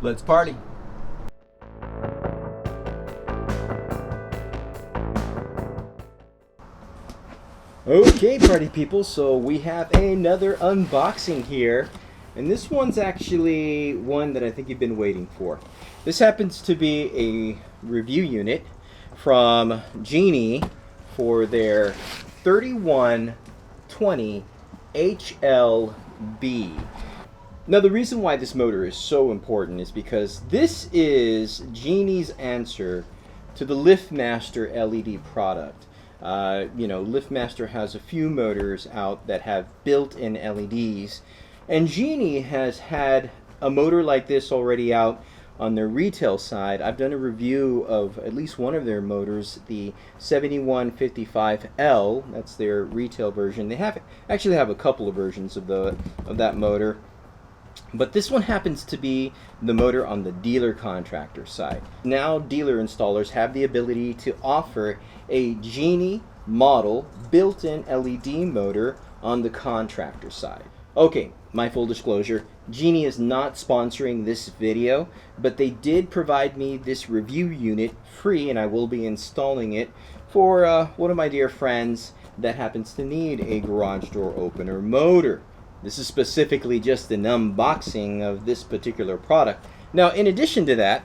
Let's party. Okay, party people, so we have another unboxing here, and this one's actually one that I think you've been waiting for. This happens to be a review unit from Genie for their 3120 HLB. Now, the reason why this motor is so important is because this is Genie's answer to the LiftMaster LED product. LiftMaster has a few motors out that have built-in LEDs, and Genie has had a motor like this already out on their retail side. I've done a review of at least one of their motors, the 7155L. That's their retail version. They actually have a couple of versions of that motor, but this one happens to be the motor on the dealer contractor side. Now dealer installers have the ability to offer a Genie model built-in LED motor on the contractor side. Okay, my full disclosure, Genie is not sponsoring this video, but they did provide me this review unit free, and I will be installing it for one of my dear friends that happens to need a garage door opener motor. This is specifically just an unboxing of this particular product. Now, in addition to that,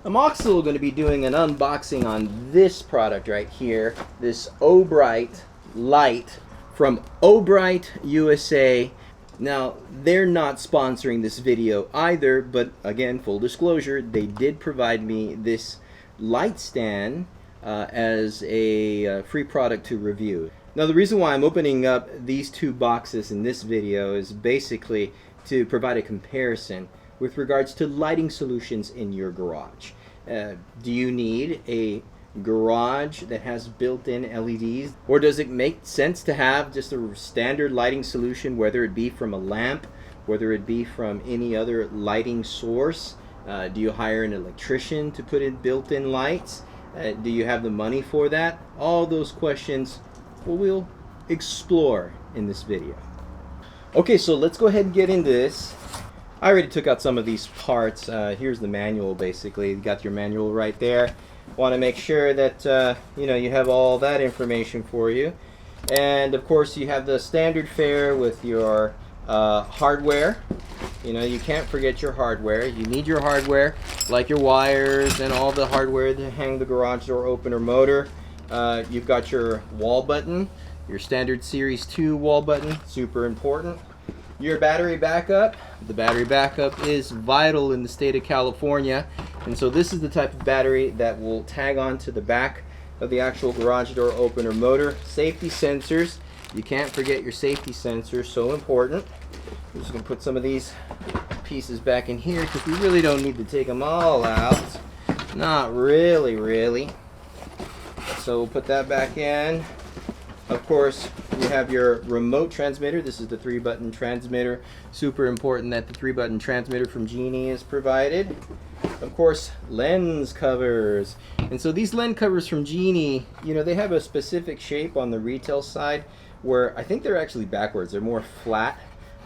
I'm also going to be doing an unboxing on this product right here, this O'Bright light from O'Bright USA. Now, they're not sponsoring this video either, but again, full disclosure, they did provide me this light stand as a free product to review. Now, the reason why I'm opening up these two boxes in this video is basically to provide a comparison with regards to lighting solutions in your garage. Do you need a garage that has built-in LEDs, or does it make sense to have just a standard lighting solution, whether it be from a lamp, whether it be from any other lighting source? Do you hire an electrician to put in built-in lights? Do you have the money for that? All those questions we'll explore in this video. Okay, so let's go ahead and get into this. I already took out some of these parts. Here's the manual, basically. You got your manual right there. Want to make sure that you have all that information for you, and of course you have the standard fare with your hardware. You can't forget your hardware. You need your hardware, like your wires and all the hardware to hang the garage door opener motor. You've got your wall button, your standard Series 2 wall button, super important. Your battery backup. The battery backup is vital in the state of California, and so this is the type of battery that will tag on to the back of the actual garage door opener motor. Safety sensors. You can't forget your safety sensors, so important. I'm just going to put some of these pieces back in here because we really don't need to take them all out. Not really. So we'll put that back in. Of course, you have your remote transmitter. This is the 3-button transmitter. Super important that the 3-button transmitter from Genie is provided. Of course, lens covers. And so these lens covers from Genie, they have a specific shape on the retail side where I think they're actually backwards. They're more flat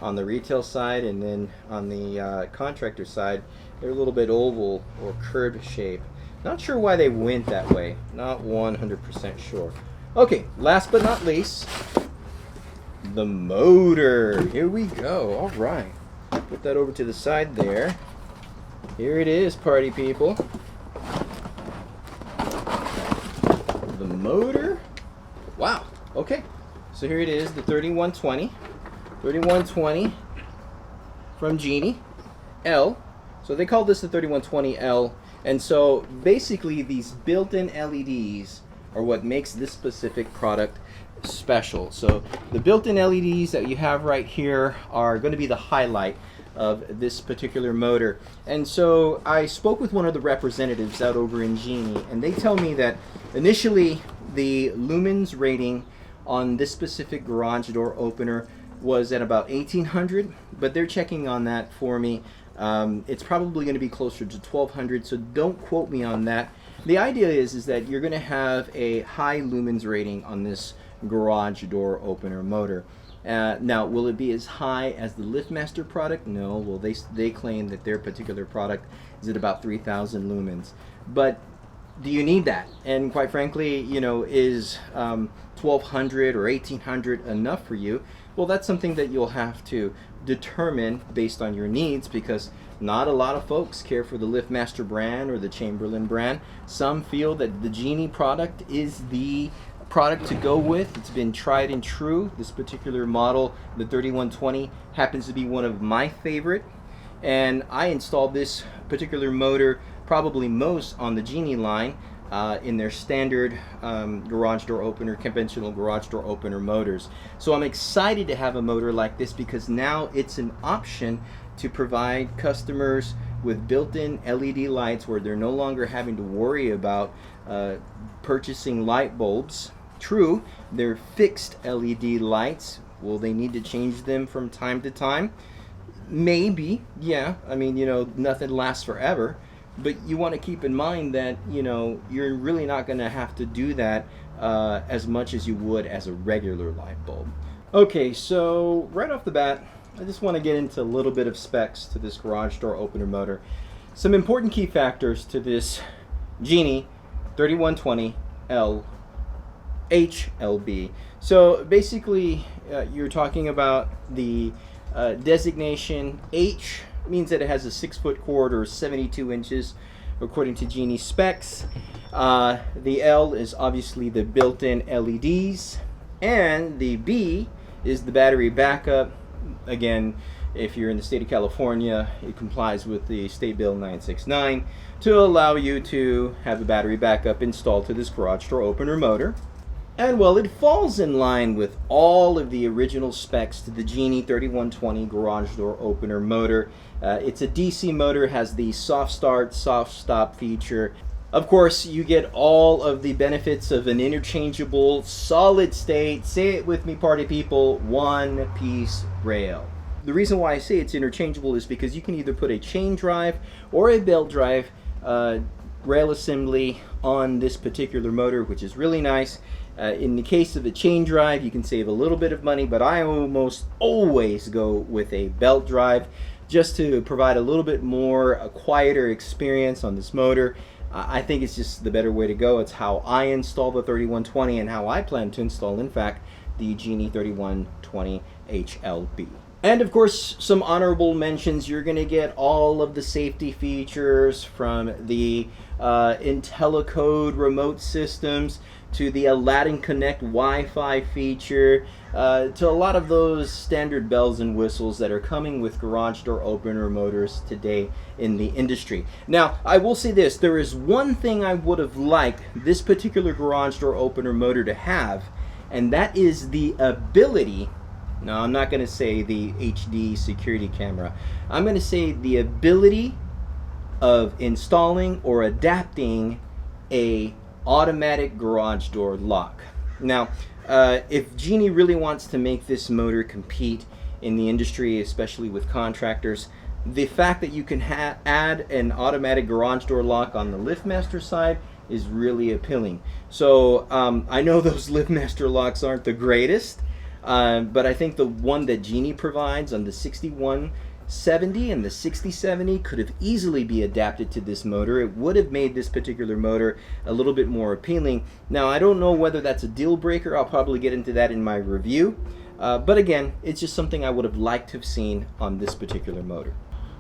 on the retail side, and then on the contractor side, they're a little bit oval or curved shape. Not sure why they went that way. Not 100% sure. Okay, last but not least, the motor. Here we go. All right. Put that over to the side there. Here it is, party people. The motor. Wow. Okay. So here it is, the 3120. 3120 from Genie L. So they call this the 3120L. And so basically these built-in LEDs are what makes this specific product special. So the built-in LEDs that you have right here are going to be the highlight of this particular motor. And so I spoke with one of the representatives out over in Genie, and they tell me that initially the lumens rating on this specific garage door opener was at about 1800, but they're checking on that for me. It's probably going to be closer to 1200, so don't quote me on that. The idea is that you're going to have a high lumens rating on this garage door opener motor. Now, will it be as high as the LiftMaster product? No. Well, they claim that their particular product is at about 3,000 lumens. But do you need that? And quite frankly, you know, is 1,200 or 1,800 enough for you? Well, that's something that you'll have to determine based on your needs, because not a lot of folks care for the LiftMaster brand or the Chamberlain brand. Some feel that the Genie product is the product to go with. It's been tried and true. This particular model, the 3120, happens to be one of my favorite, and I installed this particular motor probably most on the Genie line in their standard garage door opener, conventional garage door opener motors. So I'm excited to have a motor like this, because now it's an option to provide customers with built-in LED lights where they're no longer having to worry about purchasing light bulbs. True, they're fixed LED lights. Will they need to change them from time to time? Maybe, yeah. I mean, you know, nothing lasts forever. But you want to keep in mind that, you know, you're really not going to have to do that as much as you would as a regular light bulb. Okay, so right off the bat, I just want to get into a little bit of specs to this garage door opener motor. Some important key factors to this Genie 3120L HLB. So basically, you're talking about the designation H means that it has a 6-foot cord or 72 inches according to Genie specs. The L is obviously the built-in LEDs, and the B is the battery backup. Again, if you're in the state of California, it complies with the State Bill 969 to allow you to have a battery backup installed to this garage door opener motor. And well, it falls in line with all of the original specs to the Genie 3120 garage door opener motor. It's a DC motor, has the soft start, soft stop feature. Of course, you get all of the benefits of an interchangeable, solid state, say it with me party people, one-piece rail. The reason why I say it's interchangeable is because you can either put a chain drive or a belt drive rail assembly on this particular motor, which is really nice. In the case of a chain drive, you can save a little bit of money, but I almost always go with a belt drive just to provide a little bit more, a quieter experience on this motor. I think it's just the better way to go. It's how I install the 3120 and how I plan to install, in fact, the Genie 3120 HLB. And of course, some honorable mentions. You're going to get all of the safety features from the IntelliCode remote systems to the Aladdin Connect Wi-Fi feature, to a lot of those standard bells and whistles that are coming with garage door opener motors today in the industry. Now, I will say this, there is one thing I would have liked this particular garage door opener motor to have, and that is the ability, no, I'm not going to say the HD security camera, I'm going to say the ability of installing or adapting a automatic garage door lock. Now, if Genie really wants to make this motor compete in the industry, especially with contractors, the fact that you can add an automatic garage door lock on the LiftMaster side is really appealing. So I know those LiftMaster locks aren't the greatest, but I think the one that Genie provides on the 6170 and the 6070 could have easily be adapted to this motor. It would have made this particular motor a little bit more appealing. Now, I don't know whether that's a deal breaker. I'll probably get into that in my review. But again, it's just something I would have liked to have seen on this particular motor.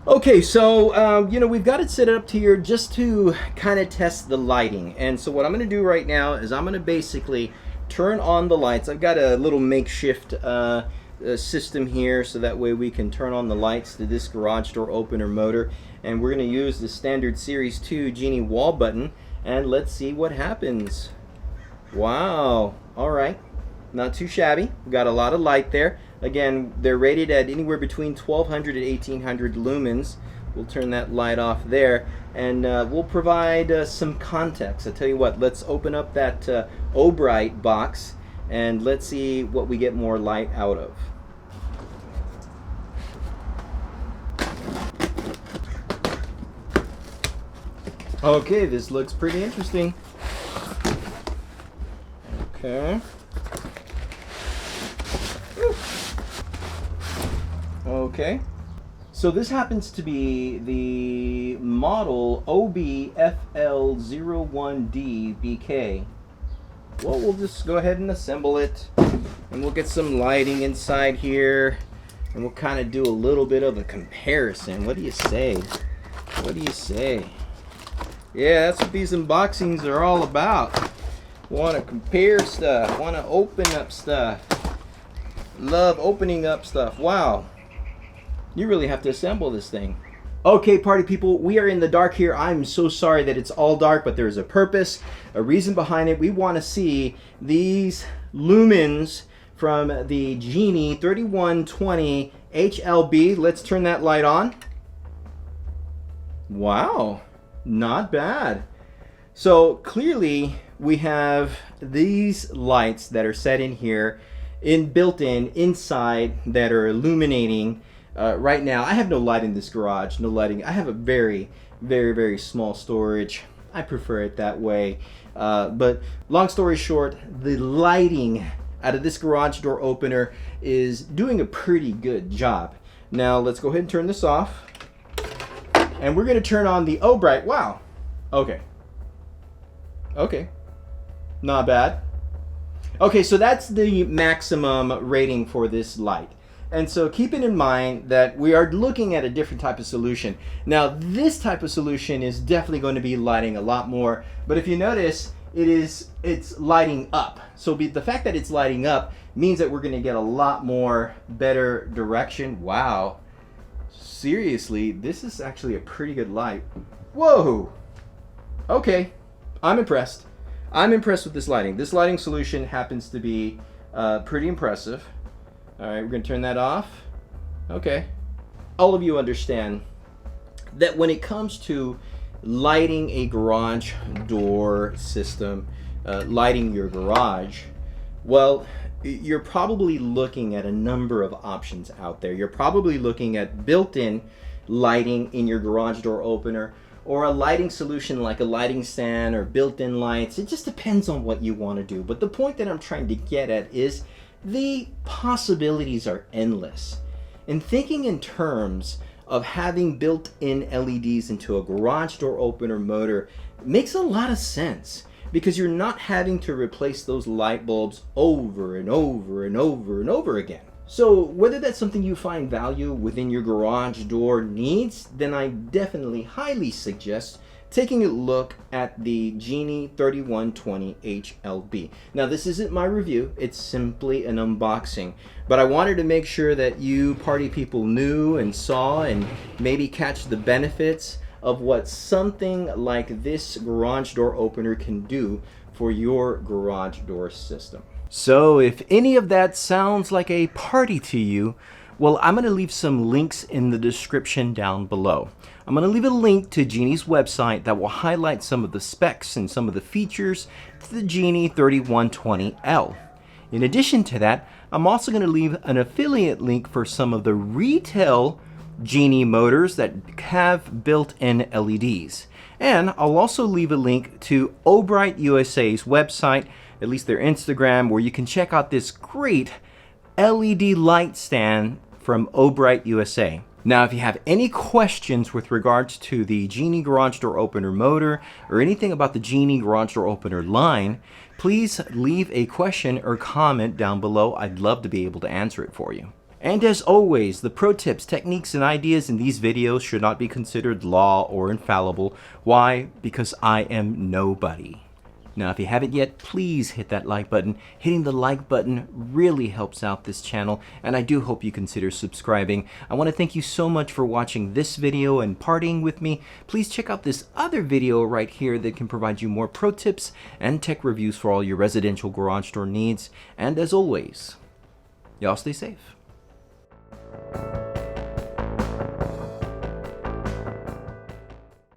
Okay, so you know, we've got it set up here just to kind of test the lighting. And so what I'm going to do right now is I'm going to basically turn on the lights. I've got a little makeshift system here, so that way we can turn on the lights to this garage door opener motor, and we're going to use the standard Series 2 Genie wall button, and let's see what happens. Wow, alright, not too shabby. We've got a lot of light there. Again, they're rated at anywhere between 1200 and 1800 lumens. We'll turn that light off there, and we'll provide some context. I'll tell you what, let's open up that O-Bright box and let's see what we get more light out of. Okay, this looks pretty interesting. Okay. Okay. So this happens to be the model OBFL01DBK. Well, we'll just go ahead and assemble it, and we'll get some lighting inside here, and we'll kind of do a little bit of a comparison. What do you say? What do you say? Yeah, that's what these unboxings are all about. Want to compare stuff, want to open up stuff. Love opening up stuff. Wow. You really have to assemble this thing. Okay, party people, we are in the dark here. I'm so sorry that it's all dark, but there's a purpose, a reason behind it. We want to see these lumens from the Genie 3120 HLB. Let's turn that light on. Wow, not bad. So clearly we have these lights that are set in here, built in inside, that are illuminating. Right now, I have no light in this garage, no lighting. I have a very, very, very small storage. I prefer it that way. But long story short, the lighting out of this garage door opener is doing a pretty good job. Now, let's go ahead and turn this off. And we're going to turn on the O-Bright. Wow. Okay. Okay. Not bad. Okay, so that's the maximum rating for this light. And so keeping in mind that we are looking at a different type of solution. Now, this type of solution is definitely going to be lighting a lot more. But if you notice, it's lighting up. So the fact that it's lighting up means that we're going to get a lot more better direction. Wow. Seriously, this is actually a pretty good light. Whoa. Okay. I'm impressed. I'm impressed with this lighting. This lighting solution happens to be pretty impressive. All right, we're going to turn that off. Okay. All of you understand that when it comes to lighting a garage door system, lighting your garage, well, you're probably looking at a number of options out there. You're probably looking at built-in lighting in your garage door opener, or a lighting solution like a lighting stand or built-in lights. It just depends on what you want to do. But the point that I'm trying to get at is the possibilities are endless. And thinking in terms of having built-in LEDs into a garage door opener motor makes a lot of sense, because you're not having to replace those light bulbs over and over and over and over again. So whether that's something you find value within your garage door needs, then I definitely highly suggest taking a look at the Genie 3120 HLB. Now, this isn't my review, it's simply an unboxing, but I wanted to make sure that you party people knew and saw and maybe catch the benefits of what something like this garage door opener can do for your garage door system. So if any of that sounds like a party to you, well, I'm going to leave some links in the description down below. I'm going to leave a link to Genie's website that will highlight some of the specs and some of the features to the Genie 3120L. In addition to that, I'm also going to leave an affiliate link for some of the retail Genie motors that have built-in LEDs. And I'll also leave a link to O-Bright USA's website, at least their Instagram, where you can check out this great LED light stand from O-Bright USA. Now, if you have any questions with regards to the Genie garage door opener motor or anything about the Genie garage door opener line, please leave a question or comment down below. I'd love to be able to answer it for you. And as always, the pro tips, techniques, and ideas in these videos should not be considered law or infallible. Why? Because I am nobody. Now, if you haven't yet, please hit that like button. Hitting the like button really helps out this channel, and I do hope you consider subscribing. I want to thank you so much for watching this video and partying with me. Please check out this other video right here that can provide you more pro tips and tech reviews for all your residential garage door needs. And as always, y'all stay safe.